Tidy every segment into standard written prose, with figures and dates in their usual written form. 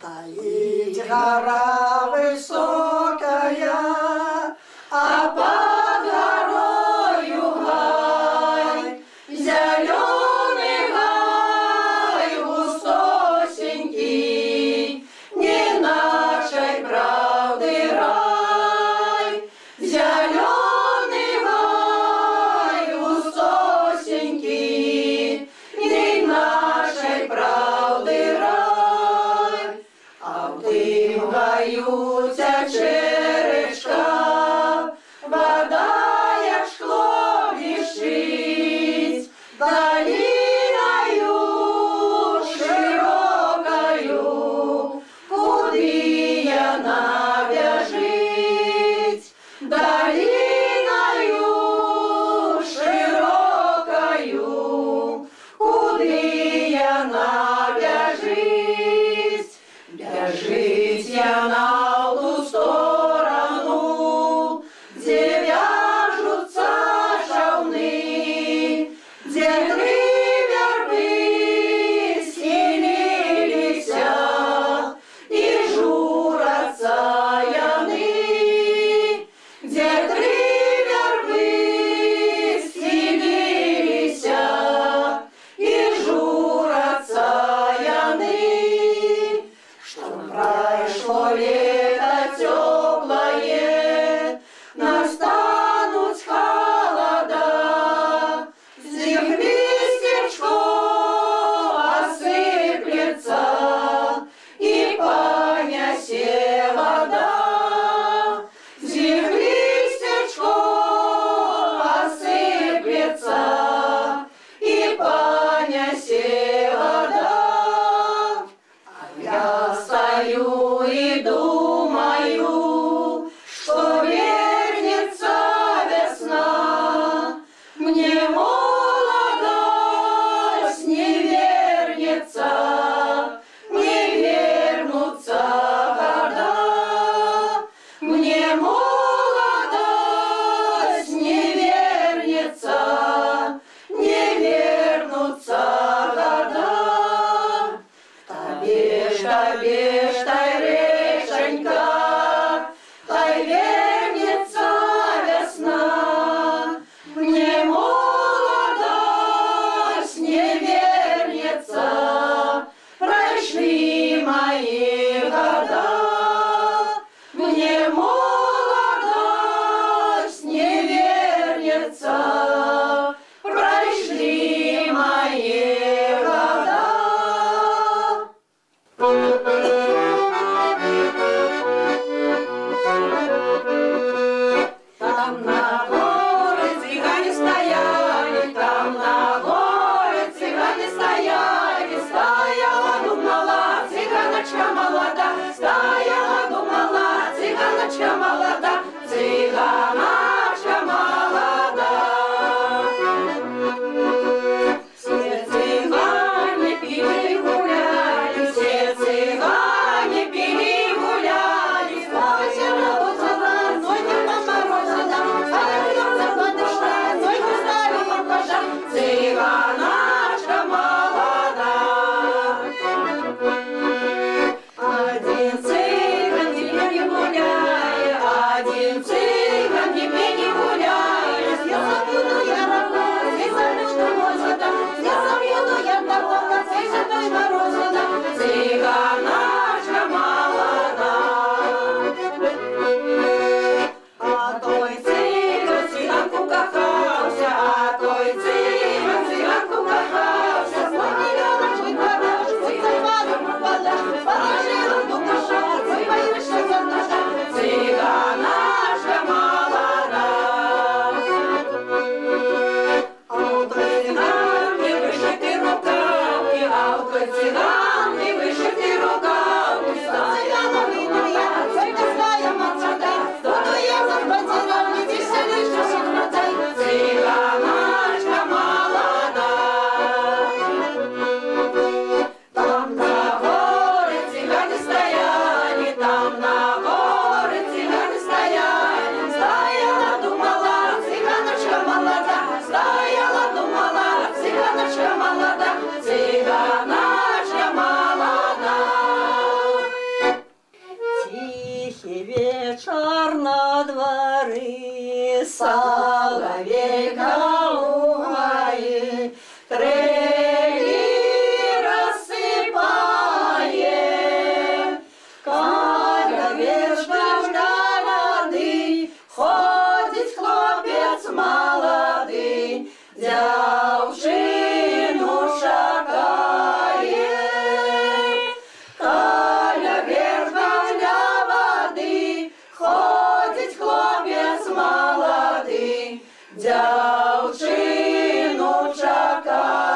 Стоит гора высокая, а под горою гай, зеленый гай, густосенький, не нашей правды рай. Зеленый гай, густосенький, не нашей правды рай. А в тым гаю черешка, вода, як шкло, блищить, долиною широкою, куди она бежит, долиною широкою, куди она бежит. Бежит она в ту сторону, где вяжутся шалны, где гры вербы схилилися и журятся яны, где гры вербы схилилися и журятся яны. Прошло лето теплое, настанут холода, с них листечков осыплется и понесе вода. С них листечков осыплется и понесе вода. Я стою и думаю, что вернется весна. Мне молодость не вернется, не вернутся года. Мне молодость не вернется, не вернутся года. Бежь, тай, решенька, тай вернется весна. Мне молодость не вернется, прошли мои года. Мне молодость не вернется, прошли мои года. Thank you. вечер на дворы, соловейка лугает, трели рассыпает. Коля вежда воды, ходит хлопец молодый, девчину шагает. Коля вежда воды, ходит хлопец молодый, девчину шагает.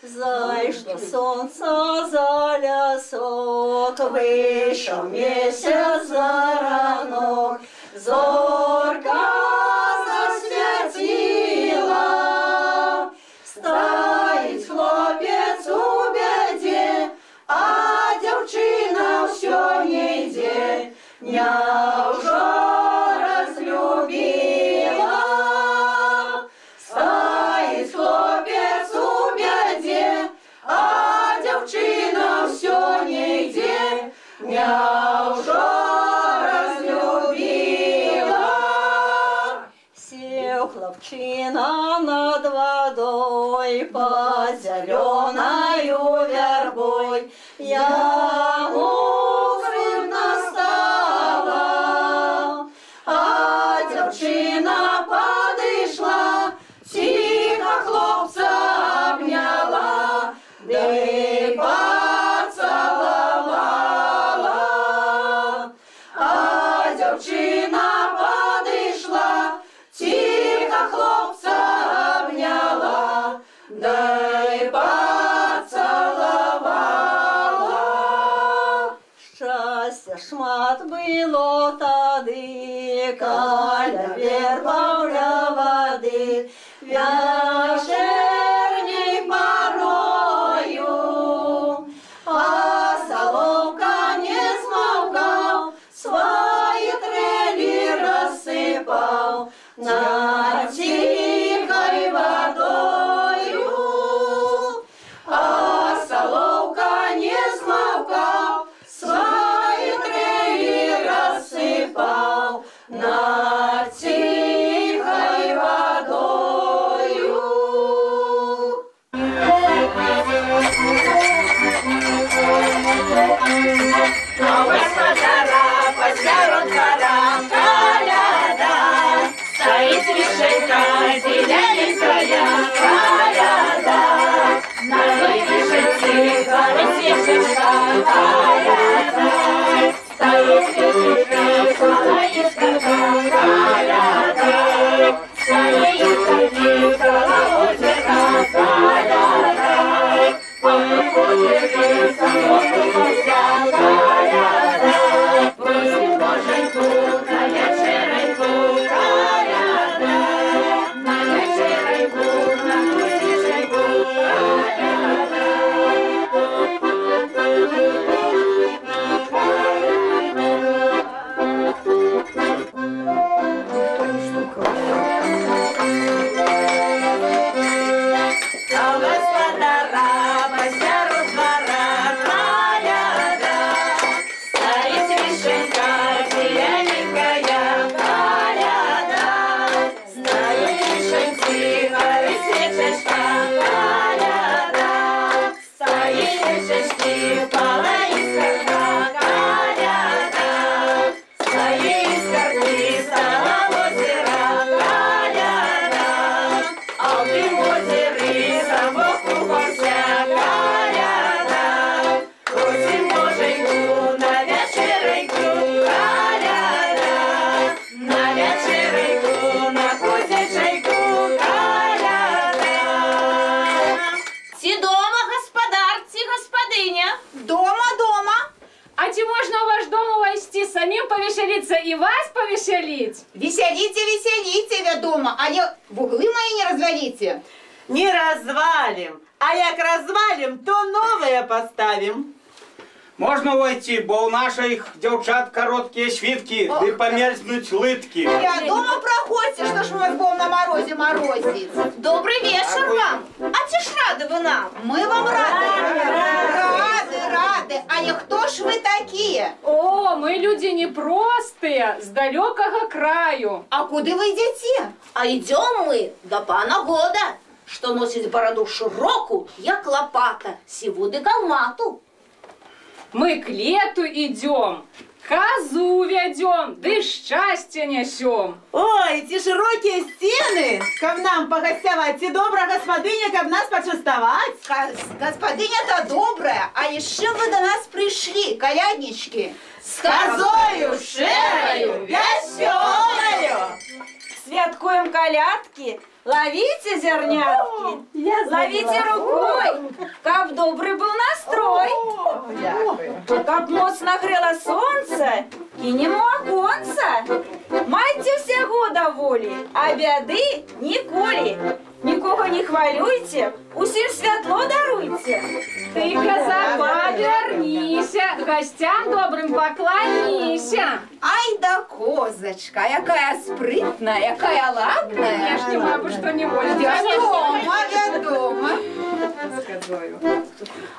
Зайшло солнце за лясок, вышел месяц за ранок, зорка засветила. Стоит хлопец у беде, а девчина все не йде, уже разлюбила. Стоит хлопец у беде, а девчина все не йде, уже разлюбила. Сел хлопчина над водой, под зеленою вербой, яму рыбно стала, а девчина подышла, тихо хлопца обняла, да и поцеловала. А девчина подышла, тихо хлопца обняла, да и поцеловала. Щастя шмат было тады, Коля вербавля воды, вечерней порою. А соловка не смолкал, свои трели рассыпал над тихой водою. А соловка не смолкал, свои трели рассыпал над тихой водою. А у господара посеред двора коляда, стоит вишенька зелененькая коляда, на той вишенке горит вишенка коляда, стоит вишенка колоискорка коляда, своей искорки колоузерка коляда, походит самотная коляда, просим Боженьку на вечеринку коляда, на вечеринку, на кузнечинку коляда. А у господара посеред двора коляда, стоит вишенка зелененькая коляда, стоит вишенки горит свечечка коляда, стоит вишечки полоискорка коляда, стоит искорки стала озера коляда, а в тым озере самок купался коляда, просим Боженьку на вечеринку коляда, на вечеринку, на кузнечинку коляда. Ці дома, господар, ці господиня. Дома, дома. А ті можна у ваш дом увести, самим повеселиться и вас повеселить? Веселите, веселите, ведомо, а я в углы мои не развалите. Не развалим, а як развалим, то новое поставим. Можна войти, бо у наших дівчат короткие свитки, да померзнуть лытки. Дома проходите, что ж мы вас будем на морозе морозить? Добрый вечер вам. А те ж рады вы нам. Мы вам рады. Рады. А я кто ж вы такие? О, мы люди непростые, с далекого краю. А куда вы идете? А идем мы до пана года, что носит бороду широкую, як лопата, сиву да калмату. Мы к лету идем, козу ведем, да счастье несем. Ой, ці широкие стены, каб нам погостявать, и добра господыня, каб нас почувствовать. Господыня-то добрая, а из чем вы до нас пришли, коляднички? С козою шерою, веселою. Святкуем колядки, ловите зернятки, ловите рукой, каб добрый был настрой. Каб моцно грело солнце, кинем у оконца. Майте всего доволі, а бяды ніколі. Нікого не хвалюйте, усім святло даруйте. Ты, коза, повернися, гостям добрым поклонися. Ай да козочка, якая спрытная, якая ладная. Конечно, бабу что-нибудь. Дома.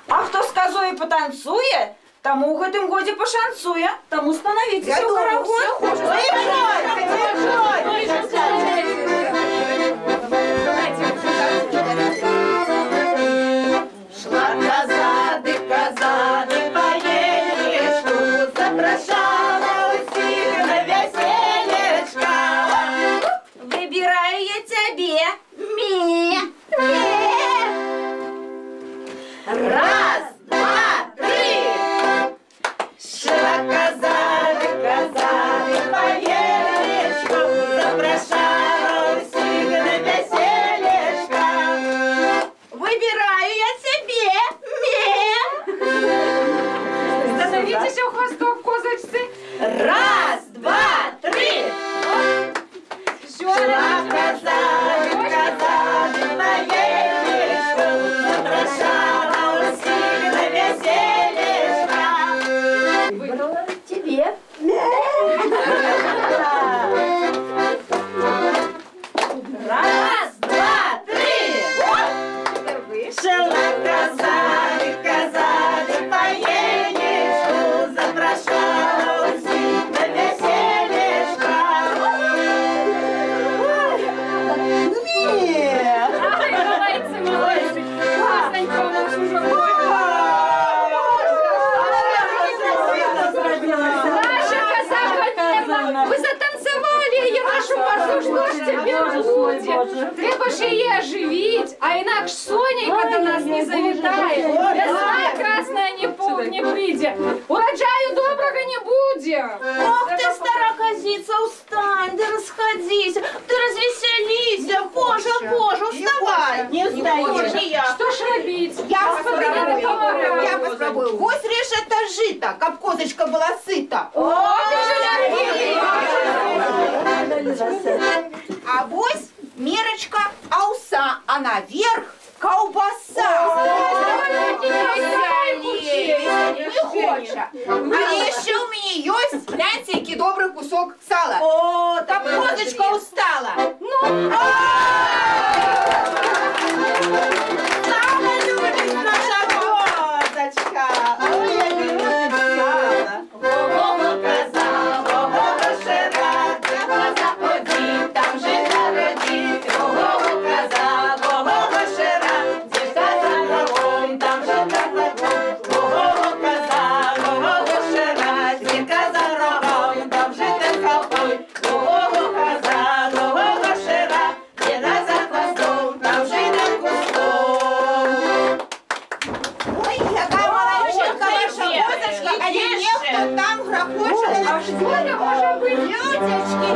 А хто з козою потанцує, тому у гэтым годзе пошанцує, тому становіться у карагод. Шла коза, да по елечку, запрошала усіх на весельечко. Вибираю я тебе. Раз, два, три. Шла коза, да по елечку, запрошала усіх на весельечко. Вибираю я тебе. Становитесь у хвостов, козочцы. Раз, два, три. Шла коза, да по елечку, запрошала усіх на весельечко. Выбрала тебе. Раз, два, три. Шла коза, да по елечку, запрошала усіх на весельечко. Ай, давайте, молодцы. Классненько у нас уже будет. Наша коза померла. Вы затанцевали ее нашу козу, что ж теперь будет? Треба ж її оживить, а інакш Сонейка до нас не завітає. Весна красная не прийде. Урожаю доброго не буде. Ох ты, стара козица, устань, да расходись, ты развеселись. Боже, вставай. Не встаешь. Что ж робить? Я Господи, не помогай. Я попробую. Гось режь это жито, каб козочка была сыта. О, ты же А вось мерочка ауса, а наверх колбаса. А еще у меня есть, гляньте, який добрый кусок сала. О, Каб козочка устала. Сало любит наша козочка. Ой, я люблю сало. Ого, коза, ого, шира, коза ходить, там же народить. Ого, коза, ого, шира, де коза кругом, там же коза. Ого, коза, ого, шира, де коза рогом, там же коза. Ого, коза, ого, шира, де коза хвостом, там же кустом. Ой, какая молодчинка ваша козочка, а не некто там грохочет. А что это может быть? Людочки,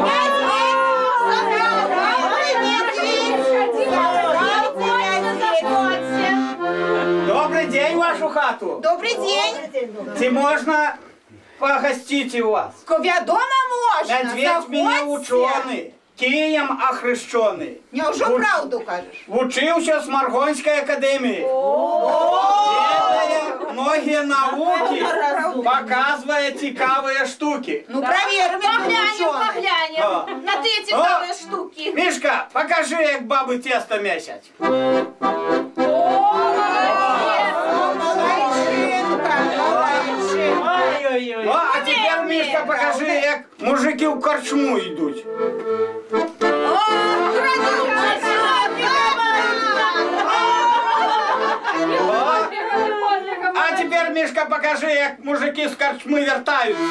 Добрый день в вашу хату. Добрый день. Ти можна погостить у вас? Дома можно. Медведь меня Заходьте. ученый. Києм охрещений. Няўжо праўду кажаш? Вучыўся з Маргонскай акадэміі. Ведае многія навукі, паказвае цікавыя штукі. Ну, праверым, Поглянем на те цікаві штуки. Мішка, покажи, як баби тесто месять. Малайчинка, малайчинка. О, а тепер, Мішка, покажи, як мужики в корчму йдуть. А тепер, Мішка, покажи, як мужики з корчми вертаються.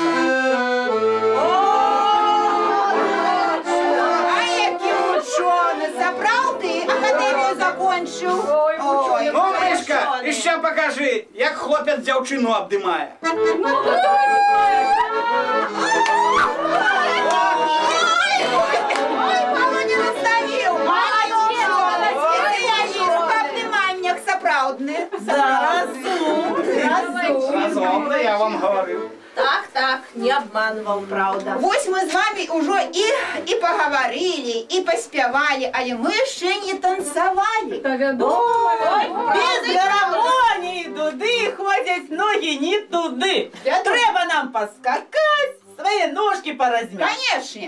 А які учений, сапраўды академію закончив. Ой, Ну, Мішка, іще покажи, як хлопець дівчину обдимає. Ой, мало не наставив. Молодец, спеціаліст по обніманнях сапраўдний. Разумно, я вам говорив. Так, не обманывал, правда. Вось мы з вами уже і поговорили, і поспівали, але ми ще не танцевали. Без гармонії туди ходять ноги не туди. Треба нам поскакати, свої ножки порозмять. Конечно.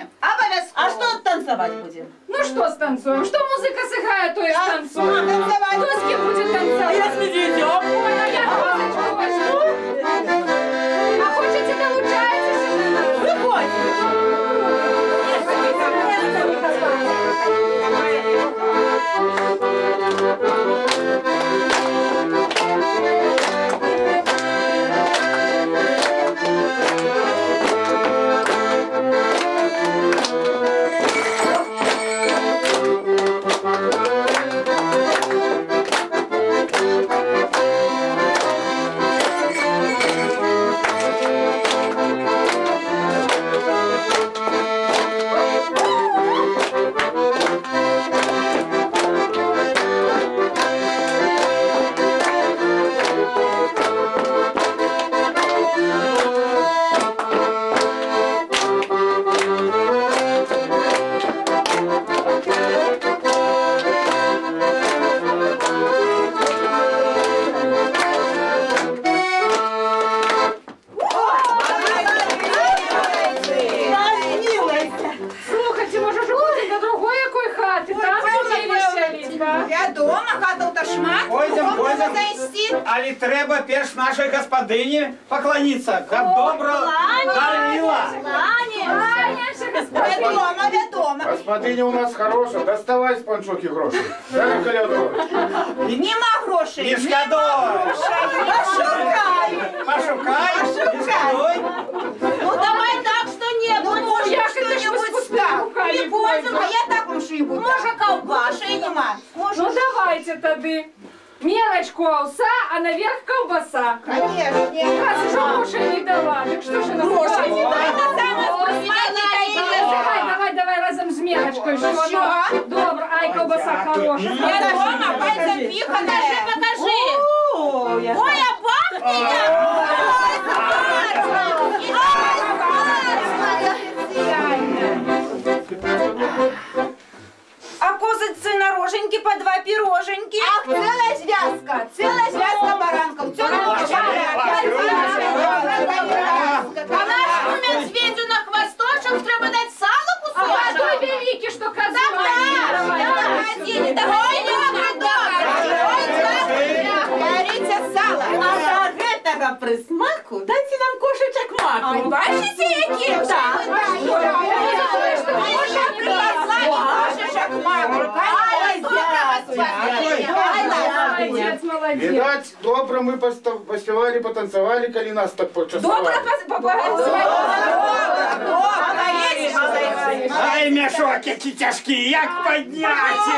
А що танцевать будем? Ну что станцуем? Что музыка сыграет, то и станцуем. Танцевать. Кто с кем будет танцевать? Если идем. Ой, а я розочку возьму. А хочете долучайтесь? Слухайте, може ж будемо до другої якої хати, там людей веселіть, а? Вядома, хата ў ташмат. Пойдем, Можна пойдем. зайсти. Але треба перш нашій господині поклонитися, як добро дарила. Вядома, вядома. Господиня у нас хороша, доставай з панчоки гроші. Дай колядувати. Нема грошей. Мішка, дощ. Пошукай. Пошукай. Ну давай так, что не Ну, будет. може, як це ж ви що-нибудь з пустими так. руками Не пойдем, а пойдете? я так вам що-нибудь. Може, ковбаші Грошей нема. Ну давайте тоді. Мелочку овса, а наверх колбаса. Конечно. Раз уже грошей не дала, так что же нам Грошей не давать? дала, саме Ой, вкусняшки давай разом з мелочкою. Що? Що? Добре, ай, колбаса хороша. Вядома, пальцем піхане. Покажи. О, я... Ой, а пахнет А козиці на роженьки по 2 пироженьки. Ах, ціла зв'язка баранків. А нашему медведю на хвосточек треба дать сало А кусочек. той великий, що казав, Говорите сало. А до этого присмаку дайте нам кошечек маку. Бачите, які? Так. молодець, молодець. Видать, добре ми поспівали, потанцевали, коли нас так почасували. Ай, мішок, які тяжкі, як підняти.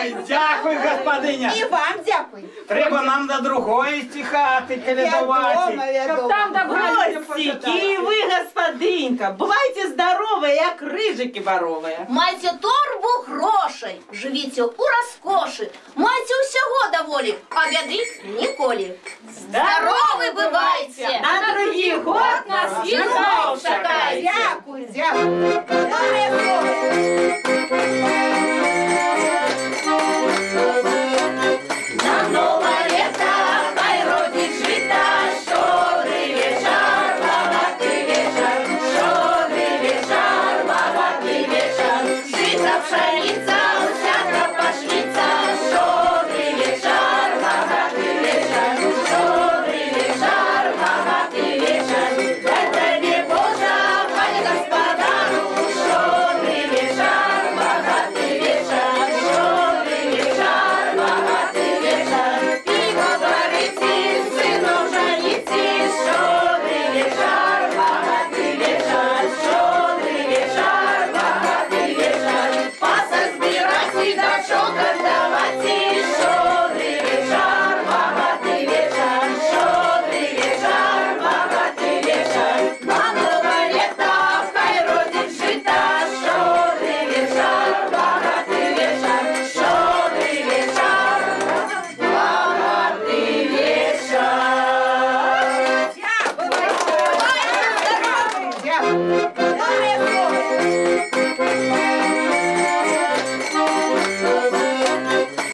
Ой, дякую, господиня. І вам дякую. Треба нам до другої хати колядувати. Щоб там добрались. Простики, вы, господинка, бывайте здоровы, як рыжики боровые. Майте торбу грошей, живіться у розкоші, майте усього доволі, а бяди ніколи. Здорові бувайте! На другие Новий год нас і знов чекає. Дякую, дякую. Добре слово.